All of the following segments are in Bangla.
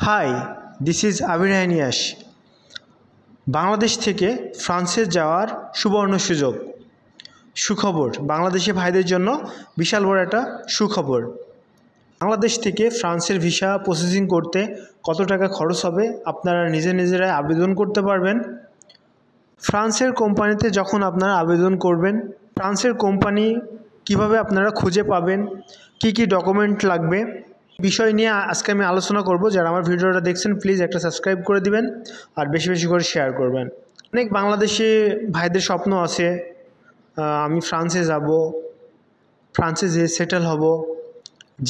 হাই, দিস ইজ আবির হানিয়াস। বাংলাদেশ থেকে ফ্রান্সে যাওয়ার সুবর্ণ সুযোগ। সুখবর, বাংলাদেশি ভাইদের জন্য বিশাল বড় একটা সুখবর। বাংলাদেশ থেকে ফ্রান্সের ভিসা প্রসেসিং করতে কত টাকা খরচ হবে আপনারা নিজেরাই আবেদন করতে পারবেন। ফ্রান্সের কোম্পানিতে যখন আপনারা আবেদন করবেন, ফ্রান্সের কোম্পানি কিভাবে আপনারা খুঁজে পাবেন, কি কি ডকুমেন্ট লাগবে, বিষয় নিয়ে আজকে আমি আলোচনা করব। যারা আমার ভিডিওটা দেখছেন প্লিজ একটা সাবস্ক্রাইব করে দিবেন আর বেশি বেশি করে শেয়ার করবেন। অনেক বাংলাদেশি ভাইদের স্বপ্ন আছে আমি ফ্রান্সে যাব, ফ্রান্সে যেয়ে সেটেল হব।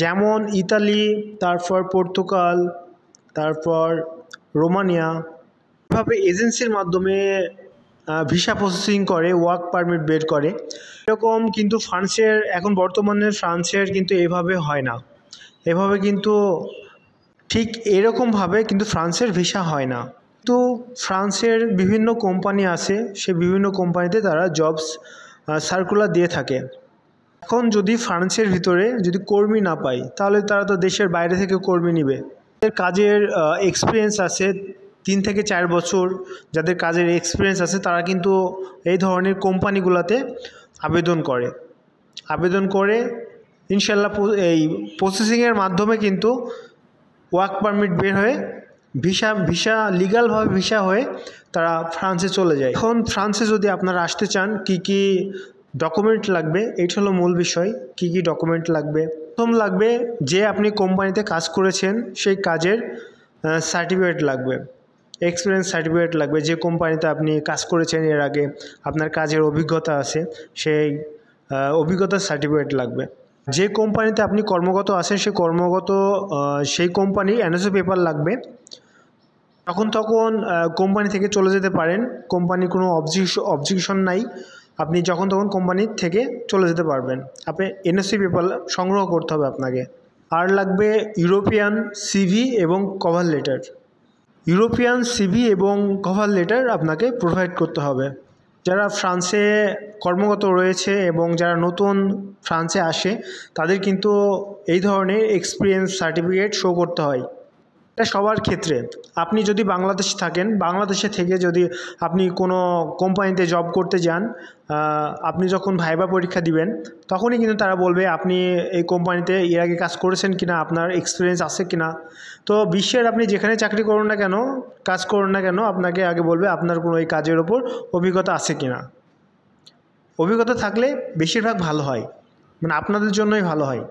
যেমন ইতালি, তারপর পর্তুগাল, তারপর রোমানিয়া, এভাবে এজেন্সির মাধ্যমে ভিসা প্রসেসিং করে, ওয়ার্ক পারমিট বের করে। এরকম কিন্তু ফ্রান্সের এখন বর্তমানে ফ্রান্সের কিন্তু এভাবে হয় না। এভাবে কিন্তু ঠিক এরকমভাবে কিন্তু ফ্রান্সের ভিসা হয় না। তো ফ্রান্সের বিভিন্ন কোম্পানি আছে, সে বিভিন্ন কোম্পানিতে তারা জবস সার্কুলার দিয়ে থাকে। এখন যদি ফ্রান্সের ভিতরে যদি কর্মী না পায়, তাহলে তারা তো দেশের বাইরে থেকে কর্মী নেবে। যাদের কাজের এক্সপিরিয়েন্স আছে 3 থেকে 4 বছর, যাদের কাজের এক্সপিরিয়েন্স আছে তারা কিন্তু এই ধরনের কোম্পানিগুলোতে আবেদন করে ইনশাল্লাহ এই প্রসেসিংয়ের মাধ্যমে কিন্তু ওয়ার্ক পারমিট বের হয়ে ভিসা লিগালভাবে ভিসা হয়ে তারা ফ্রান্সে চলে যায়। এখন ফ্রান্সে যদি আপনারা আসতে চান, কি কি ডকুমেন্ট লাগবে, এইটা হলো মূল বিষয়। কি কি ডকুমেন্ট লাগবে? প্রথম লাগবে যে আপনি কোম্পানিতে কাজ করেছেন সেই কাজের সার্টিফিকেট লাগবে, এক্সপিরিয়েন্স সার্টিফিকেট লাগবে। যে কোম্পানিতে আপনি কাজ করেছেন এর আগে, আপনার কাজের অভিজ্ঞতা আছে, সেই অভিজ্ঞতার সার্টিফিকেট লাগবে। যে কোম্পানিতে আপনি কর্মরত আছেন সেই কোম্পানির এনওসি পেপার লাগবে। তখন কোম্পানি থেকে চলে যেতে পারেন, কোম্পানির কোনো অবজেকশন নাই, আপনি যখন তখন কোম্পানি থেকে চলে যেতে পারবেন। আপনি এনওসি পেপার সংগ্রহ করতে হবে আপনাকে। আর লাগবে ইউরোপিয়ান সিভি এবং কভার লেটার। ইউরোপিয়ান সিভি এবং কভার লেটার আপনাকে প্রোভাইড করতে হবে। যারা ফ্রান্সে কর্মরত রয়েছে এবং যারা নতুন ফ্রান্সে আসে তাদের কিন্তু এই ধরনের এক্সপিরিয়েন্স সার্টিফিকেট শো করতে হয়। এটা সবার ক্ষেত্রে। আপনি যদি বাংলাদেশে থাকেন, বাংলাদেশে থেকে যদি আপনি কোনো কোম্পানিতে জব করতে যান, আপনি যখন ভাইবা পরীক্ষা দিবেন তখনই কিন্তু তারা বলবে আপনি এই কোম্পানিতে এর আগে কাজ করেছেন কিনা, আপনার এক্সপিরিয়েন্স আছে কিনা। তো বিশ্বের আপনি যেখানে চাকরি করুন না কেন, কাজ করুন না কেন, আপনাকে আগে বলবে আপনার কোনো এই কাজের ওপর অভিজ্ঞতা আছে কিনা। অভিজ্ঞতা থাকলে বেশিরভাগ ভালো হয়, মানে আপনাদের জন্যই ভালো হয়।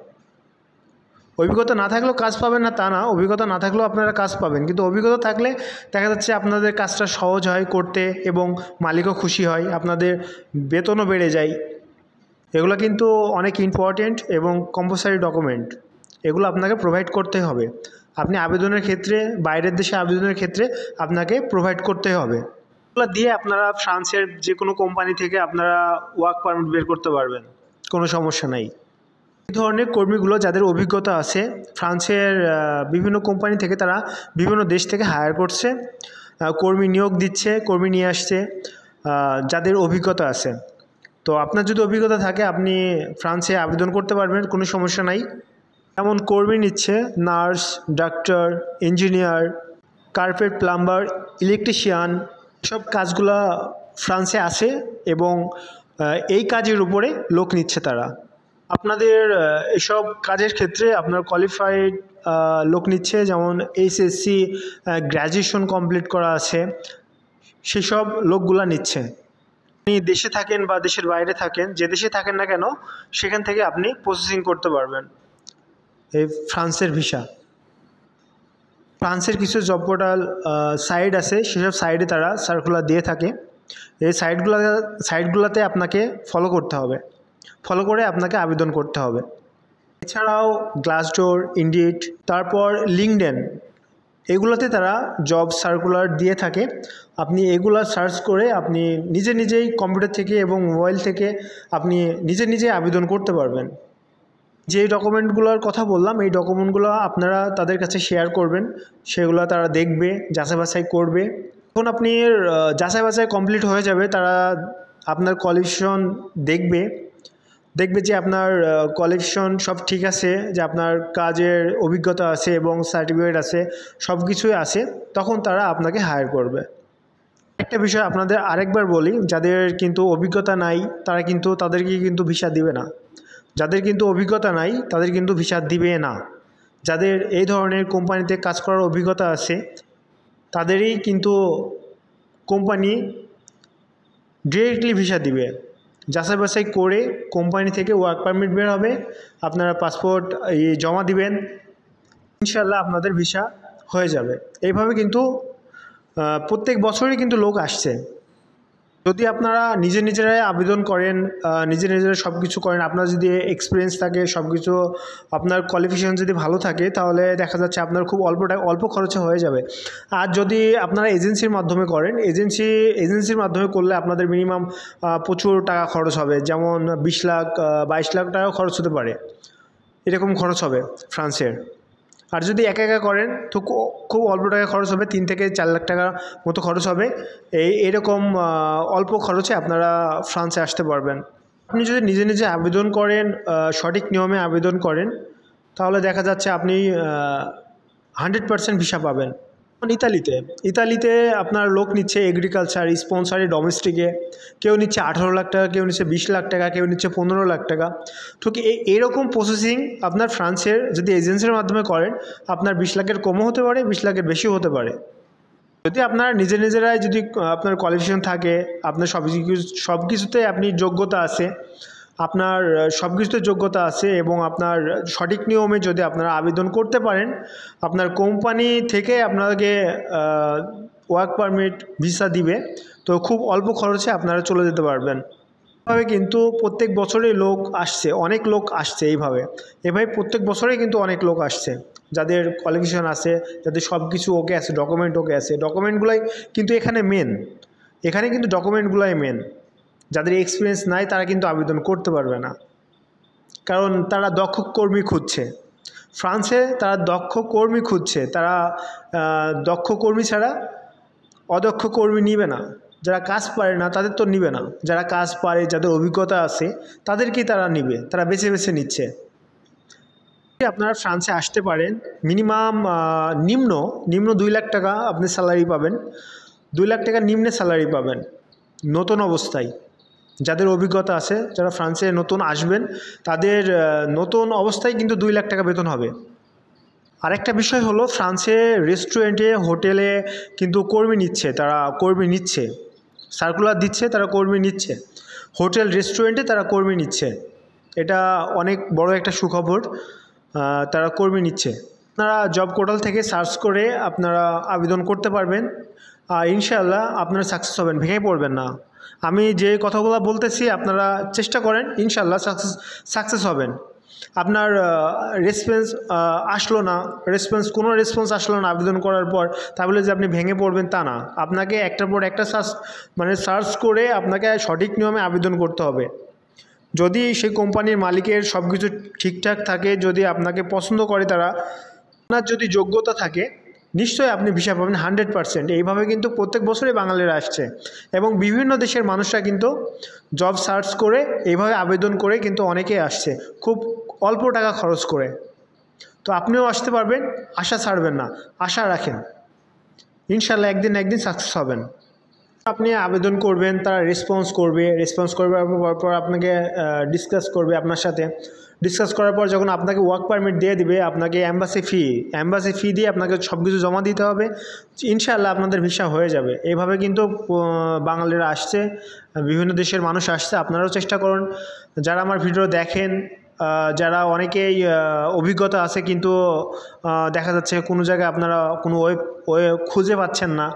অভিজ্ঞতা না থাকলেও কাজ পাবেন না তা না, অভিজ্ঞতা না থাকলেও আপনারা কাজ পাবেন, কিন্তু অভিজ্ঞতা থাকলে দেখা যাচ্ছে আপনাদের কাজটা সহজ হয় করতে এবং মালিকও খুশি হয়, আপনাদের বেতনও বেড়ে যায়। এগুলো কিন্তু অনেক ইম্পর্টেন্ট এবং কম্পালসারি ডকুমেন্ট, এগুলো আপনাকে প্রোভাইড করতে হবে। আপনি আবেদনের ক্ষেত্রে, বাইরের দেশে আবেদনের ক্ষেত্রে আপনাকে প্রোভাইড করতে হবে। এগুলো দিয়ে আপনারা ফ্রান্সের যে কোনো কোম্পানি থেকে আপনারা ওয়ার্ক পারমিট বের করতে পারবেন, কোনো সমস্যা নাই। এই ধরনের কর্মীগুলো যাদের অভিজ্ঞতা আছে, ফ্রান্সের বিভিন্ন কোম্পানি থেকে তারা বিভিন্ন দেশ থেকে হায়ার করছে, কর্মী নিয়োগ দিচ্ছে, কর্মী নিয়ে আসছে যাদের অভিজ্ঞতা আছে। তো আপনার যদি অভিজ্ঞতা থাকে আপনি ফ্রান্সে আবেদন করতে পারবেন, কোনো সমস্যা নাই। যেমন কর্মী নিচ্ছে nurse, doctor, engineer, carpet plumber, electrician, সব কাজগুলো ফ্রান্সে আসে এবং এই কাজের উপরে লোক নিচ্ছে তারা। আপনাদের এসব কাজের ক্ষেত্রে আপনার কোয়ালিফাইড লোক নিচ্ছে, যেমন এইচএসসি গ্র্যাজুয়েশন কমপ্লিট করা আছে, সেসব লোকগুলা নিচ্ছে। আপনি দেশে থাকেন বা দেশের বাইরে থাকেন, যে দেশে থাকেন না কেন সেখান থেকে আপনি প্রসেসিং করতে পারবেন এই ফ্রান্সের ভিসা। ফ্রান্সের কিছু জব পোর্টাল সাইট আছে, সেসব সাইটে তারা সার্কুলার দিয়ে থাকে। এই সাইটগুলোতে আপনাকে ফলো করতে হবে, ফলো করে আপনাকে আবেদন করতে হবে। এছাড়াও গ্লাসডোর, ইনডিড, তারপর লিঙ্কডইন, এগুলোতে তারা জব সার্কুলার দিয়ে থাকে। আপনি এগুলো সার্চ করে আপনি নিজেই কম্পিউটার থেকে এবং মোবাইল থেকে আপনি নিজে আবেদন করতে পারবেন। যে ডকুমেন্টগুলোর কথা বললাম এই ডকুমেন্টগুলো আপনারা তাদের কাছে শেয়ার করবেন, সেগুলো তারা দেখবে, যাচাই বাছাই করবে। যখন আপনি যাচাই বাছাই কমপ্লিট হয়ে যাবে, তারা আপনার কোয়ালিফিকেশন দেখবে, দেখবে যে আপনার কোয়ালিফিকেশন সব ঠিক আছে, যে আপনার কাজের অভিজ্ঞতা আছে এবং সার্টিফিকেট আছে, সব কিছুই আছে, তখন তারা আপনাকে হায়ার করবে। একটা বিষয় আপনাদের আরেকবার বলি, যাদের কিন্তু অভিজ্ঞতা নাই তারা কিন্তু তাদেরকে কিন্তু ভিসা দিবে না। যাদের কিন্তু অভিজ্ঞতা নাই তাদের কিন্তু ভিসা দিবে না। যাদের এই ধরনের কোম্পানিতে কাজ করার অভিজ্ঞতা আছে তাদেরই কিন্তু কোম্পানি ডিরেক্টলি ভিসা দিবে। যাচাই বাছাই করে কোম্পানি থেকে ওয়ার্ক পারমিট বের হবে, আপনারা পাসপোর্ট জমা দিবেন, ইনশাল্লাহ আপনাদের ভিসা হয়ে যাবে। এইভাবে কিন্তু প্রত্যেক বছরই কিন্তু লোক আসছে। যদি আপনারা নিজেরাই আবেদন করেন, নিজেরা সব কিছু করেন, আপনার যদি এক্সপিরিয়েন্স থাকে, সব কিছু আপনার কোয়ালিফিকেশন যদি ভালো থাকে, তাহলে দেখা যাচ্ছে আপনার খুব অল্প খরচে হয়ে যাবে। আর যদি আপনারা এজেন্সির মাধ্যমে করেন, এজেন্সির মাধ্যমে করলে আপনাদের মিনিমাম প্রচুর টাকা খরচ হবে, যেমন 20 লাখ 22 লাখ টাকা খরচ হতে পারে, এরকম খরচ হবে ফ্রান্সের। আর যদি একা করেন তো খুব অল্প টাকা খরচ হবে, 3 থেকে 4 লাখ টাকা মতো খরচ হবে। এরকম অল্প খরচে আপনারা ফ্রান্সে আসতে পারবেন। আপনি যদি নিজে আবেদন করেন, সঠিক নিয়মে আবেদন করেন, তাহলে দেখা যাচ্ছে আপনি 100% ভিসা পাবেন। ইতালিতে আপনার লোক নিচ্ছে এগ্রিকালচার, স্পন্সারি, ডোমেস্টিকে, কেউ নিচ্ছে 18 লাখ টাকা, কেউ নিচ্ছে 20 লাখ টাকা, কেউ নিচ্ছে 15 লাখ টাকা। তো এরকম প্রসেসিং আপনার ফ্রান্সের যদি এজেন্সির মাধ্যমে করেন, আপনার 20 লাখের কমও হতে পারে, 20 লাখের বেশিও হতে পারে। যদি আপনার নিজেরাই যদি আপনার কোয়ালিফিকেশন থাকে, আপনার সব কিছুতে আপনি যোগ্যতা আছে, আপনার সব কিছুতে যোগ্যতা আছে এবং আপনার সঠিক নিয়মে যদি আপনারা আবেদন করতে পারেন, আপনার কোম্পানি থেকে আপনাকে ওয়ার্ক পারমিট ভিসা দিবে। তো খুব অল্প খরচে আপনারা চলে যেতে পারবেন। এভাবে কিন্তু প্রত্যেক বছরেই লোক আসছে, অনেক লোক আসছে এইভাবে প্রত্যেক বছরেই কিন্তু অনেক লোক আসছে, যাদের কোয়ালিফিকেশন আছে, যাদের সব কিছু ওকে আছে, ডকুমেন্ট ওকে আছে। ডকুমেন্টগুলাই কিন্তু এখানে কিন্তু ডকুমেন্টগুলাই মেন। যাদের এক্সপিরিয়েন্স নাই তারা কিন্তু আবেদন করতে পারবে না, কারণ তারা দক্ষ কর্মী খুঁজছে। ফ্রান্সে তারা দক্ষ কর্মী খুঁজছে, তারা দক্ষ কর্মী ছাড়া অদক্ষ কর্মী নিবে না। যারা কাজ পারে না তাদের তো নিবে না, যারা কাজ পারে, যাদের অভিজ্ঞতা আছে, তাদেরকেই তারা নিবে, তারা বেছে নিচ্ছে। আপনারা ফ্রান্সে আসতে পারেন, মিনিমাম নিম্ন 2 লাখ টাকা আপনি স্যালারি পাবেন, 2 লাখ টাকা নিম্নে স্যালারি পাবেন নতুন অবস্থায়। যাদের অভিজ্ঞতা আছে, যারা ফ্রান্সে নতুন আসবেন, তাদের নতুন অবস্থায় কিন্তু 2 লাখ টাকা বেতন হবে। আরেকটা বিষয় হলো, ফ্রান্সে রেস্টুরেন্টে, হোটেলে কিন্তু তারা কর্মী নিচ্ছে, সার্কুলার দিচ্ছে, তারা কর্মী নিচ্ছে। হোটেল, রেস্টুরেন্টে তারা কর্মী নিচ্ছে, এটা অনেক বড় একটা সুখবর, তারা কর্মী নিচ্ছে। আপনারা জব পোর্টাল থেকে সার্চ করে আপনারা আবেদন করতে পারবেন, আর ইনশাআল্লাহ আপনারা সাকসেস হবেন, ভেঙে পড়বেন না। আমি যে কথাগুলো বলতেছি আপনারা চেষ্টা করেন, ইনশাআল্লাহ সাকসেস হবেন। আপনার কোনো রেসপন্স আসলো না আবেদন করার পর, তাহলে যে আপনি ভেঙে পড়বেন তা না। আপনাকে একটার পর একটা সার্চ করে আপনাকে সঠিক নিয়মে আবেদন করতে হবে। যদি সেই কোম্পানির মালিকের সব কিছু ঠিকঠাক থাকে, যদি আপনাকে পছন্দ করে তারা, আপনার যদি যোগ্যতা থাকে, নিশ্চয়ই আপনি ভিসা পাবেন 100%। এইভাবে কিন্তু প্রত্যেক বছরই বাঙালিরা আসছে এবং বিভিন্ন দেশের মানুষরা কিন্তু জব সার্চ করে এইভাবে আবেদন করে কিন্তু অনেকেই আসছে, খুব অল্প টাকা খরচ করে। তো আপনিও আসতে পারবেন, আশা ছাড়বেন না, আশা রাখেন, ইনশাল্লাহ একদিন সাকসেস হবেন। আপনি আবেদন করবেন, তারা রেসপন্স করবার পর আপনাকে ডিসকাস করবে আপনার সাথে। ডিসকাস করার পর যখন আপনাকে ওয়ার্ক পারমিট দিয়ে দিবে, আপনাকে অ্যাম্বাসি ফি দিয়ে আপনাকে সব কিছু জমা দিতে হবে, ইনশাআল্লাহ আপনাদের ভিসা হয়ে যাবে। এইভাবে কিন্তু বাঙালিরা আসছে, বিভিন্ন দেশের মানুষ আসছে। আপনারাও চেষ্টা করুন, যারা আমার ভিডিও দেখেন, যারা অনেকেই অভিজ্ঞতা আছে কিন্তু দেখা যাচ্ছে কোনো জায়গায় আপনারা কোনো ওয়েব খুঁজে পাচ্ছেন না,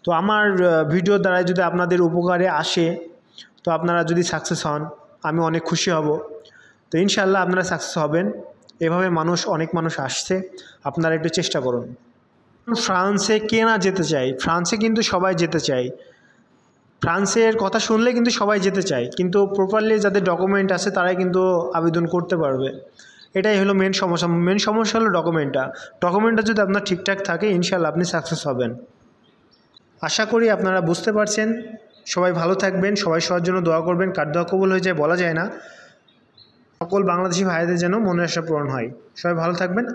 তো আমার ভিডিও দ্বারাই যদি আপনাদের উপকারে আসে, তো আপনারা যদি সাকসেস হন, আমি অনেক খুশি হব। তো ইনশাআল্লাহ আপনারা সাকসেস হবেন। এভাবে অনেক মানুষ আসছে, আপনারা একটু চেষ্টা করুন। ফ্রান্সে কে না যেতে চায়? ফ্রান্সে কিন্তু সবাই যেতে চায়, ফ্রান্সের কথা শুনলে কিন্তু সবাই যেতে চায়, কিন্তু প্রপারলি যাদের ডকুমেন্ট আছে তারাই কিন্তু আবেদন করতে পারবে। এটাই হলো মেন সমস্যা হলো ডকুমেন্টটা যদি আপনার ঠিকঠাক থাকে, ইনশাআল্লাহ আপনি সাকসেস হবেন। আশা করি আপনারা বুঝতে পারছেন। সবাই ভালো থাকবেন, সবাই সবার জন্য দোয়া করবেন। কার দোয়া কবুল হয়ে যায় বলা যায় না। সকল বাংলাদেশি ভাইদের যেন মনের আশা পূরণ হয়। সবাই ভালো থাকবেন।